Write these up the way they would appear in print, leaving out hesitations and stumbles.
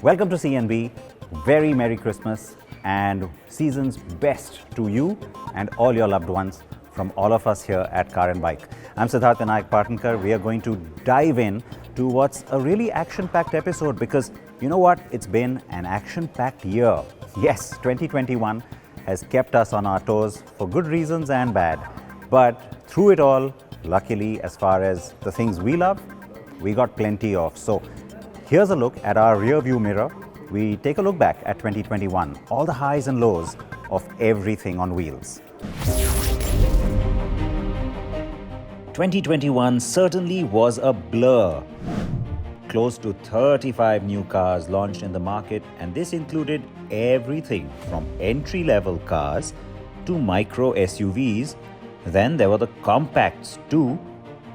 Welcome to CNB. Very Merry Christmas and season's best to you and all your loved ones from all of us here at CarAndbike. I'm Siddharth Vinayak Patankar. We are going to dive in to what's a really action-packed episode because you know what? It's been an action-packed year. Yes, 2021 has kept us on our toes for good reasons and bad. But through it all, luckily, as far as the things we love, we got plenty of. So here's a look at our rear view mirror. We take a look back at 2021, all the highs and lows of everything on wheels. 2021 certainly was a blur. Close to 35 new cars launched in the market, and this included everything from entry-level cars to micro SUVs. Then there were the compacts too,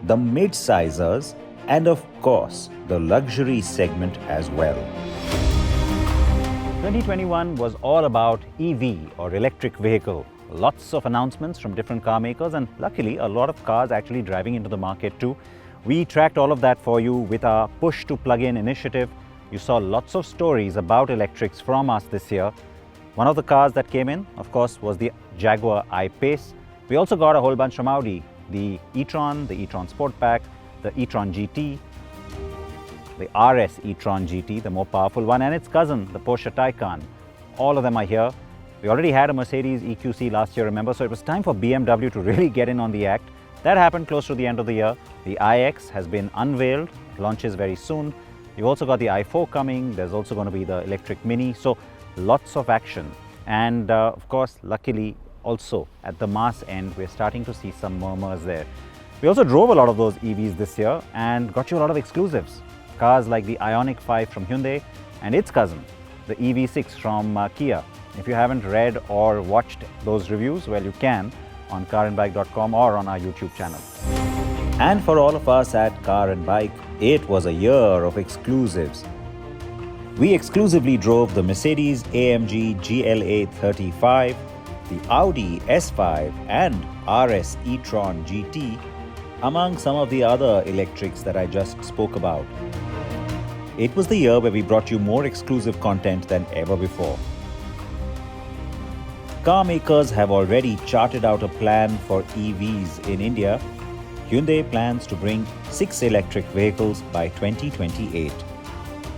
the mid-sizers, and of course, the luxury segment as well. 2021 was all about EV or electric vehicle. Lots of announcements from different car makers and luckily a lot of cars actually driving into the market too. We tracked all of that for you with our Push to Plug-in initiative. You saw lots of stories about electrics from us this year. One of the cars that came in, of course, was the Jaguar I-Pace. We also got a whole bunch from Audi, the e-tron Sportback, the e-tron GT, the RS e-tron GT, the more powerful one, and its cousin, the Porsche Taycan. All of them are here. We already had a Mercedes EQC last year, remember, so it was time for BMW to really get in on the act. That happened close to the end of the year. The iX has been unveiled, launches very soon. You've also got the i4 coming. There's also going to be the electric Mini. So lots of action. And of course, luckily, also at the mass end, we're starting to see some murmurs there. We also drove a lot of those EVs this year and got you a lot of exclusives. Cars like the Ioniq 5 from Hyundai and its cousin, the EV6 from Kia. If you haven't read or watched those reviews, well, you can on carandbike.com or on our YouTube channel. And for all of us at Car and Bike, it was a year of exclusives. We exclusively drove the Mercedes AMG GLA 35, the Audi S5 and RS e-tron GT, among some of the other electrics that I just spoke about. It was the year where we brought you more exclusive content than ever before. Car makers have already charted out a plan for EVs in India. Hyundai plans to bring 6 electric vehicles by 2028.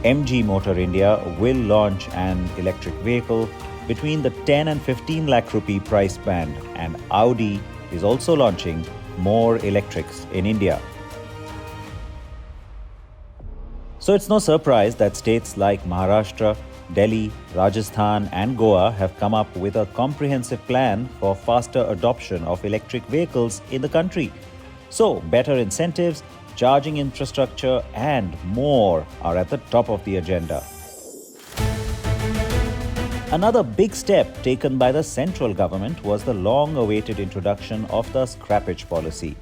MG Motor India will launch an electric vehicle between the 10 and 15 lakh rupee price band, and Audi is also launching more electrics in India. So it's no surprise that states like Maharashtra, Delhi, Rajasthan and Goa have come up with a comprehensive plan for faster adoption of electric vehicles in the country. So better incentives, charging infrastructure and more are at the top of the agenda. Another big step taken by the central government was the long-awaited introduction of the Scrappage policy.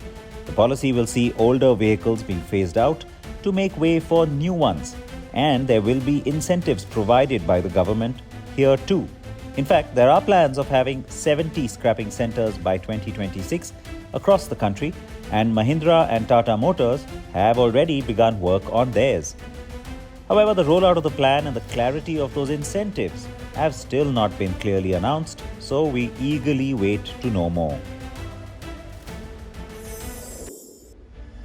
The policy will see older vehicles being phased out to make way for new ones. And there will be incentives provided by the government here too. In fact, there are plans of having 70 scrapping centers by 2026 across the country, and Mahindra and Tata Motors have already begun work on theirs. However, the rollout of the plan and the clarity of those incentives have still not been clearly announced, so we eagerly wait to know more.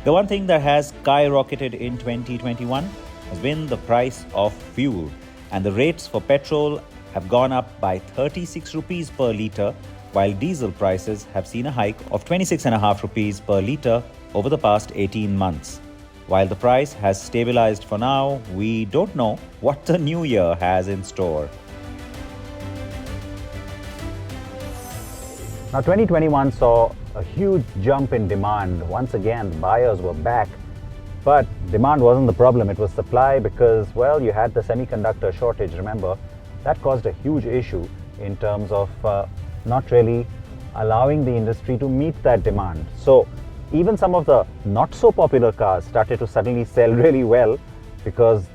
The one thing that has skyrocketed in 2021 has been the price of fuel, and the rates for petrol have gone up by 36 rupees per litre, while diesel prices have seen a hike of 26.5 rupees per litre over the past 18 months. While the price has stabilized for now, we don't know what the new year has in store. Now 2021 saw a huge jump in demand. Once again, buyers were back. But demand wasn't the problem, it was supply because, well, you had the semiconductor shortage, remember? That caused a huge issue in terms of not really allowing the industry to meet that demand. So even some of the not so popular cars started to suddenly sell really well because,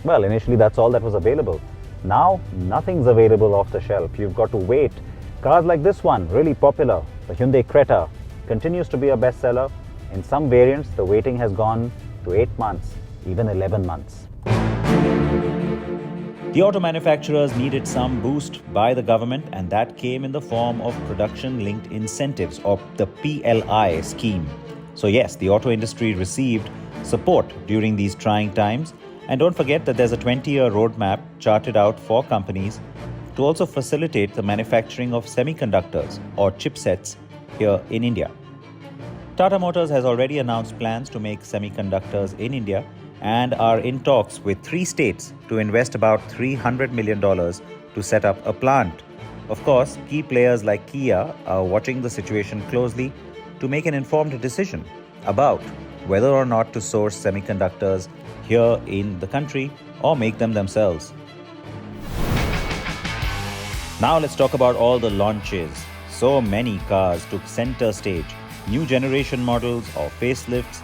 well, initially that's all that was available. Now nothing's available off the shelf. You've got to wait. Cars like this one, really popular, the Hyundai Creta, continues to be a bestseller. In some variants, the waiting has gone to 8 months, even 11 months. The auto manufacturers needed some boost by the government, and that came in the form of production-linked incentives, or the PLI scheme. So yes, the auto industry received support during these trying times. And don't forget that there's a 20-year roadmap charted out for companies to also facilitate the manufacturing of semiconductors or chipsets here in India. Tata Motors has already announced plans to make semiconductors in India and are in talks with 3 states to invest about $300 million to set up a plant. Of course, key players like Kia are watching the situation closely to make an informed decision about whether or not to source semiconductors here in the country or make them themselves. Now let's talk about all the launches. So many cars took center stage. New generation models or facelifts,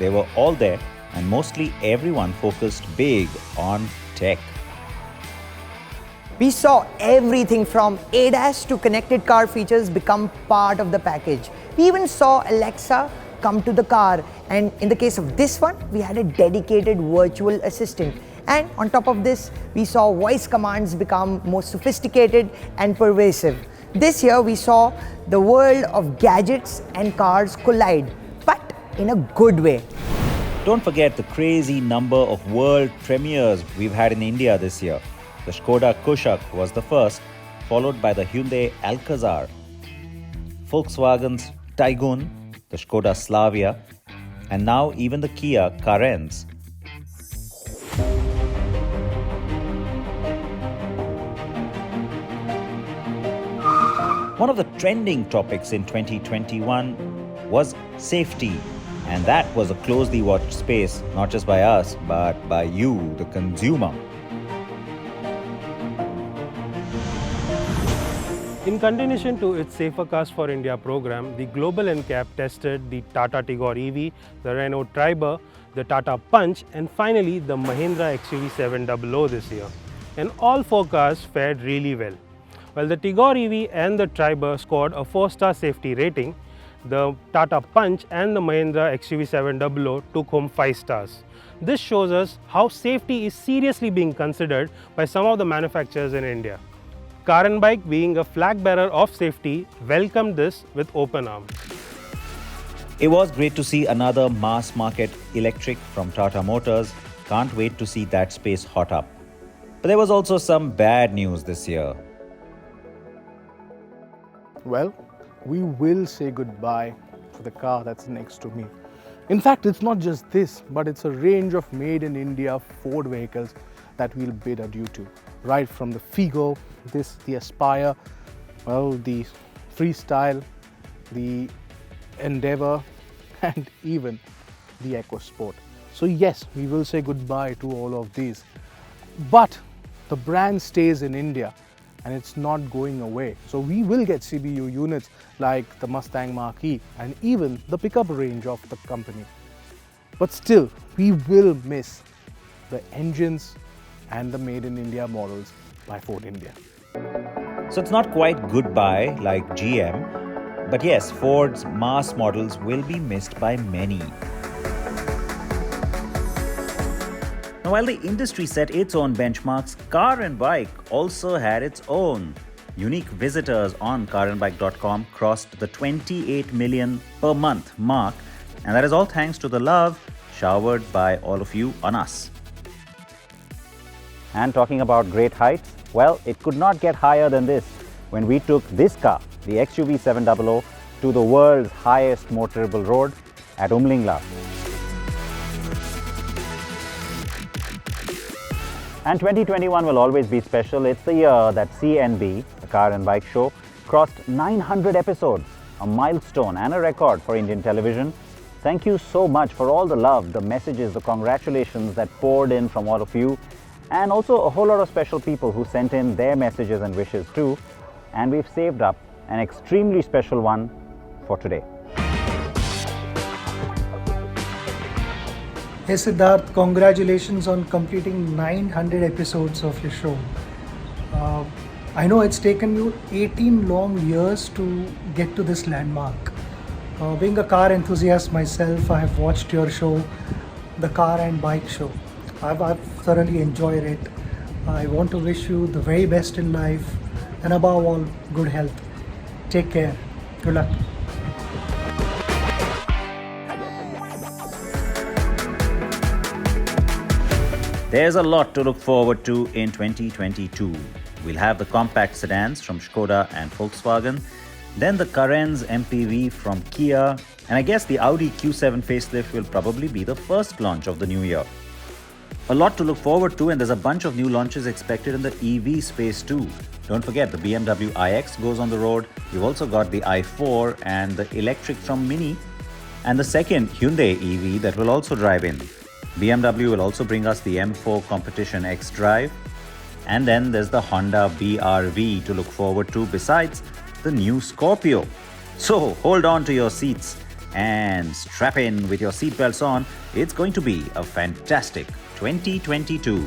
they were all there, and mostly everyone focused big on tech. We saw everything from ADAS to connected car features become part of the package. We even saw Alexa come to the car, and in the case of this one, we had a dedicated virtual assistant. And on top of this, we saw voice commands become more sophisticated and pervasive. This year, we saw the world of gadgets and cars collide, but in a good way. Don't forget the crazy number of world premieres we've had in India this year. The Skoda Kushaq was the first, followed by the Hyundai Alcazar, Volkswagen's Taygun, the Skoda Slavia, and now even the Kia Carens. One of the trending topics in 2021 was safety, and that was a closely watched space, not just by us, but by you, the consumer. In continuation to its Safer Cars for India program, the Global NCAP tested the Tata Tigor EV, the Renault Triber, the Tata Punch, and finally the Mahindra XUV700 this year. And all 4 cars fared really well. While the Tigor EV and the Triber scored a 4-star safety rating, the Tata Punch and the Mahindra XUV700 took home 5 stars. This shows us how safety is seriously being considered by some of the manufacturers in India. CarAndbike, being a flag bearer of safety, welcomed this with open arms. It was great to see another mass market electric from Tata Motors. Can't wait to see that space hot up. But there was also some bad news this year. Well, we will say goodbye to the car that's next to me. In fact, it's not just this, but it's a range of made in India Ford vehicles that we'll bid adieu to. Right from the Figo, the Aspire, well, the Freestyle, the Endeavour, and even the EcoSport. So yes, we will say goodbye to all of these. But the brand stays in India and it's not going away. So we will get CBU units like the Mustang Mach-E and even the pickup range of the company. But still, we will miss the engines and the made in India models by Ford India. So it's not quite goodbye like GM, but yes, Ford's mass models will be missed by many. Now, while the industry set its own benchmarks, CarAndBike also had its own. Unique visitors on CarAndBike.com crossed the 28 million per month mark, and that is all thanks to the love showered by all of you on us. And talking about great heights, well, it could not get higher than this when we took this car, the XUV700, to the world's highest motorable road at Umlingla. And 2021 will always be special. It's the year that CNB, the Car and Bike Show, crossed 900 episodes, a milestone and a record for Indian television. Thank you so much for all the love, the messages, the congratulations that poured in from all of you, and also a whole lot of special people who sent in their messages and wishes too. And we've saved up an extremely special one for today. Hey Siddharth, congratulations on completing 900 episodes of your show. I know it's taken you 18 long years to get to this landmark. Being a car enthusiast myself, I have watched your show, the Car and Bike Show. I've thoroughly enjoyed it. I want to wish you the very best in life and above all, good health. Take care. Good luck. There's a lot to look forward to in 2022. We'll have the compact sedans from Skoda and Volkswagen, then the Carens MPV from Kia, and I guess the Audi Q7 facelift will probably be the first launch of the new year. A lot to look forward to, and there's a bunch of new launches expected in the EV space too. Don't forget, the BMW iX goes on the road. We've also got the i4 and the electric from Mini, and the second Hyundai EV that will also drive in. BMW will also bring us the M4 Competition X Drive. And then there's the Honda BR-V to look forward to, besides the new Scorpio. So hold on to your seats and strap in with your seatbelts on. It's going to be a fantastic 2022.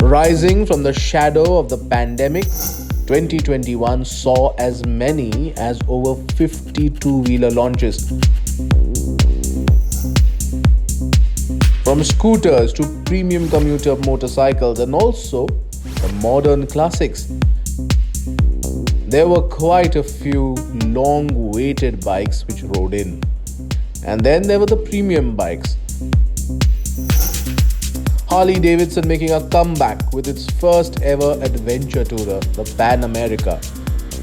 Rising from the shadow of the pandemic, 2021 saw as many as over 50 two-wheeler launches. From scooters to premium commuter motorcycles and also the modern classics. There were quite a few long-awaited bikes which rode in. And then there were the premium bikes. Harley-Davidson making a comeback with its first ever adventure tourer, the Pan America.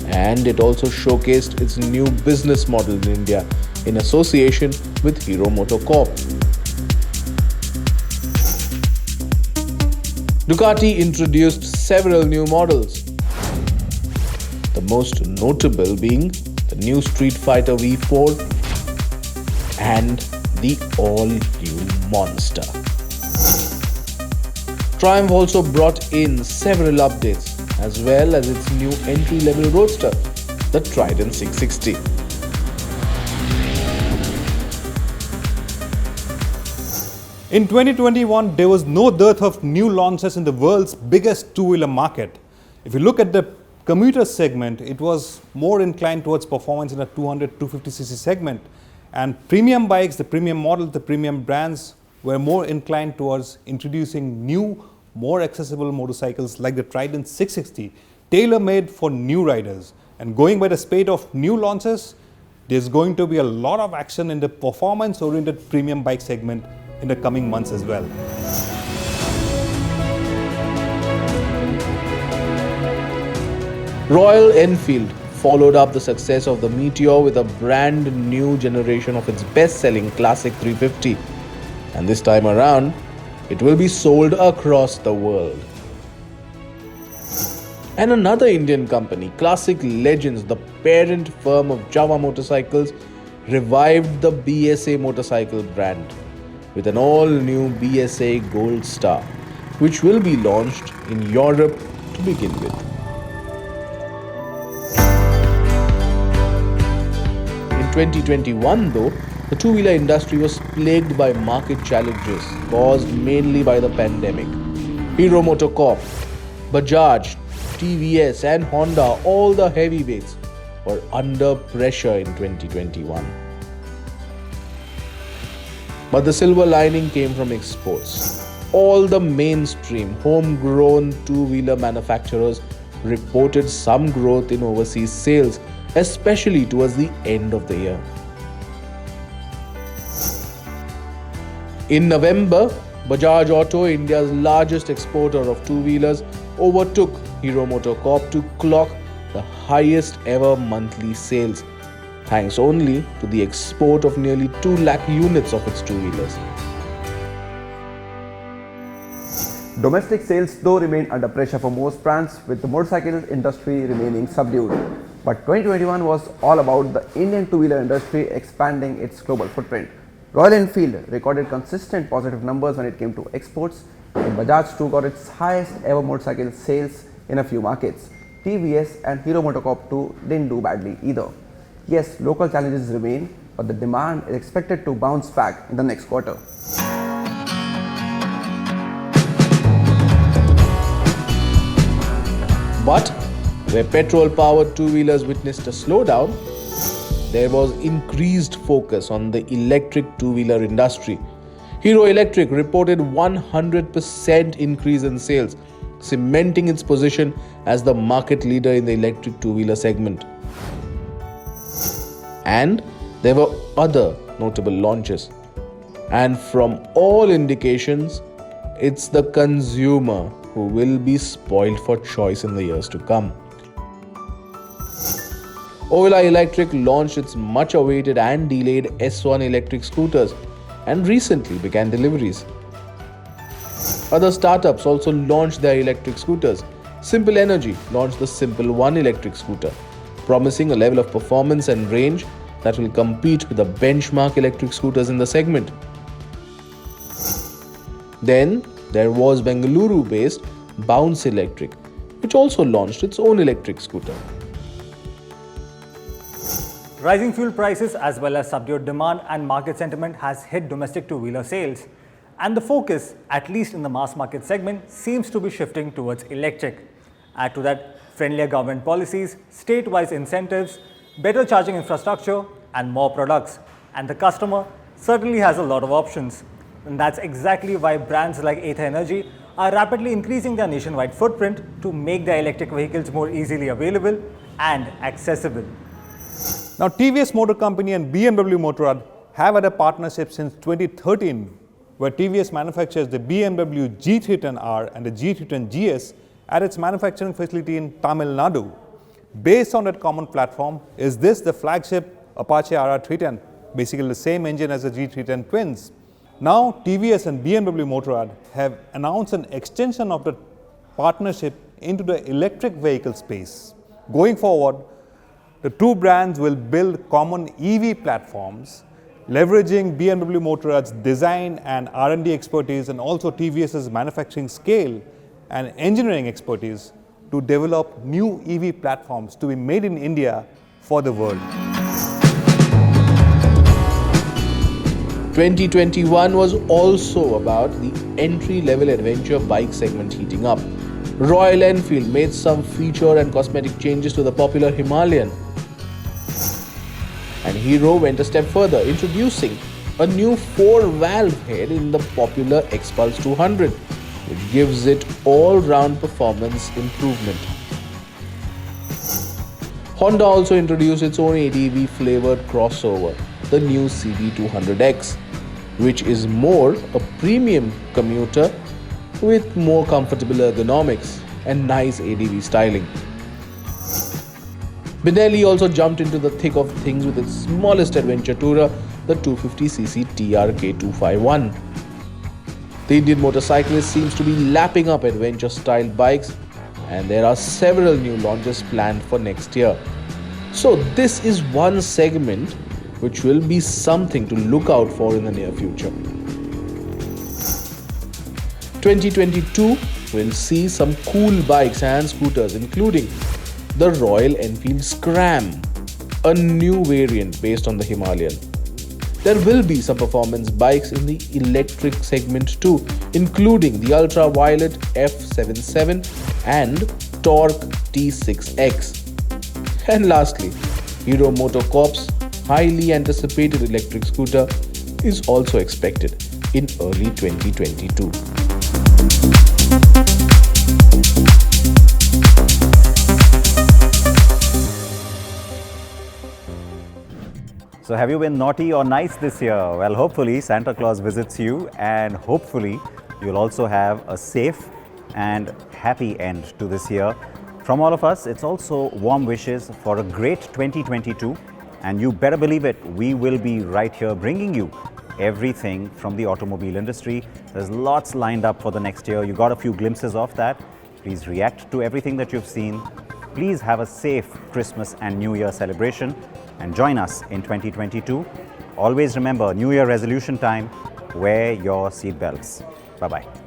And it also showcased its new business model in India in association with Hero MotoCorp. Ducati introduced several new models. The most notable being the new Street Fighter V4 and the all-new Monster. Triumph also brought in several updates as well as its new entry-level roadster, the Trident 660. In 2021, there was no dearth of new launches in the world's biggest two-wheeler market. If you look at the commuter segment, it was more inclined towards performance in a 200-250cc segment. And premium bikes, the premium models, the premium brands were more inclined towards introducing new, more accessible motorcycles like the Trident 660, tailor-made for new riders. And going by the spate of new launches, there's going to be a lot of action in the performance-oriented premium bike segment in the coming months as well. Royal Enfield followed up the success of the Meteor with a brand new generation of its best-selling classic 350. And this time around, it will be sold across the world. And another Indian company, Classic Legends, the parent firm of Java Motorcycles, revived the BSA motorcycle brand with an all-new BSA Gold Star, which will be launched in Europe to begin with. In 2021 though, the two-wheeler industry was plagued by market challenges caused mainly by the pandemic. Hero MotoCorp, Bajaj, TVS and Honda, all the heavyweights, were under pressure in 2021. But the silver lining came from exports. All the mainstream homegrown two-wheeler manufacturers reported some growth in overseas sales, especially towards the end of the year. In November, Bajaj Auto, India's largest exporter of two-wheelers, overtook Hero MotoCorp to clock the highest ever monthly sales, thanks only to the export of nearly 2 lakh units of its two-wheelers. Domestic sales though remained under pressure for most brands, with the motorcycle industry remaining subdued. But 2021 was all about the Indian two-wheeler industry expanding its global footprint. Royal Enfield recorded consistent positive numbers when it came to exports, and Bajaj too got its highest ever motorcycle sales in a few markets. TVS and Hero MotoCorp too didn't do badly either. Yes, local challenges remain, but the demand is expected to bounce back in the next quarter. But where petrol-powered two-wheelers witnessed a slowdown, there was increased focus on the electric two-wheeler industry. Hero Electric reported 100% increase in sales, cementing its position as the market leader in the electric two-wheeler segment. And there were other notable launches. And from all indications, it's the consumer who will be spoiled for choice in the years to come. Ola Electric launched its much-awaited and delayed S1 electric scooters and recently began deliveries. Other startups also launched their electric scooters. Simple Energy launched the Simple One electric scooter, promising a level of performance and range that will compete with the benchmark electric scooters in the segment. Then there was Bengaluru-based Bounce Electric, which also launched its own electric scooter. Rising fuel prices as well as subdued demand and market sentiment has hit domestic two-wheeler sales. And the focus, at least in the mass market segment, seems to be shifting towards electric. Add to that friendlier government policies, state-wise incentives, better charging infrastructure and more products. And the customer certainly has a lot of options. And that's exactly why brands like Ather Energy are rapidly increasing their nationwide footprint to make their electric vehicles more easily available and accessible. Now, TVS Motor Company and BMW Motorrad have had a partnership since 2013, where TVS manufactures the BMW G310R and the G310 GS at its manufacturing facility in Tamil Nadu. Based on that common platform, is this the flagship Apache RR310, basically the same engine as the G310 twins. Now, TVS and BMW Motorrad have announced an extension of the partnership into the electric vehicle space. Going forward, the two brands will build common EV platforms, leveraging BMW Motorrad's design and R&D expertise and also TVS's manufacturing scale and engineering expertise to develop new EV platforms to be made in India for the world. 2021 was also about the entry-level adventure bike segment heating up. Royal Enfield made some feature and cosmetic changes to the popular Himalayan. And Hero went a step further, introducing a new 4-valve head in the popular Xpulse 200, which gives it all-round performance improvement. Honda also introduced its own ADV flavored crossover, the new CB200X, which is more a premium commuter with more comfortable ergonomics and nice ADV styling. Benelli also jumped into the thick of things with its smallest adventure tourer, the 250cc TRK251. The Indian motorcyclist seems to be lapping up adventure-style bikes, and there are several new launches planned for next year. So this is one segment which will be something to look out for in the near future. 2022 will see some cool bikes and scooters, including the Royal Enfield Scram, a new variant based on the Himalayan. There will be some performance bikes in the electric segment too, including the ultraviolet F77 and Torque T6X. And lastly, Hero MotoCorp's highly anticipated electric scooter is also expected in early 2022. So have you been naughty or nice this year? Well, hopefully Santa Claus visits you, and hopefully you'll also have a safe and happy end to this year. From all of us, it's also warm wishes for a great 2022, and you better believe it, we will be right here bringing you everything from the automobile industry. There's lots lined up for the next year. You got a few glimpses of that. Please react to everything that you've seen. Please have a safe Christmas and New Year celebration and join us in 2022. Always remember, New Year resolution time, wear your seatbelts. Bye-bye.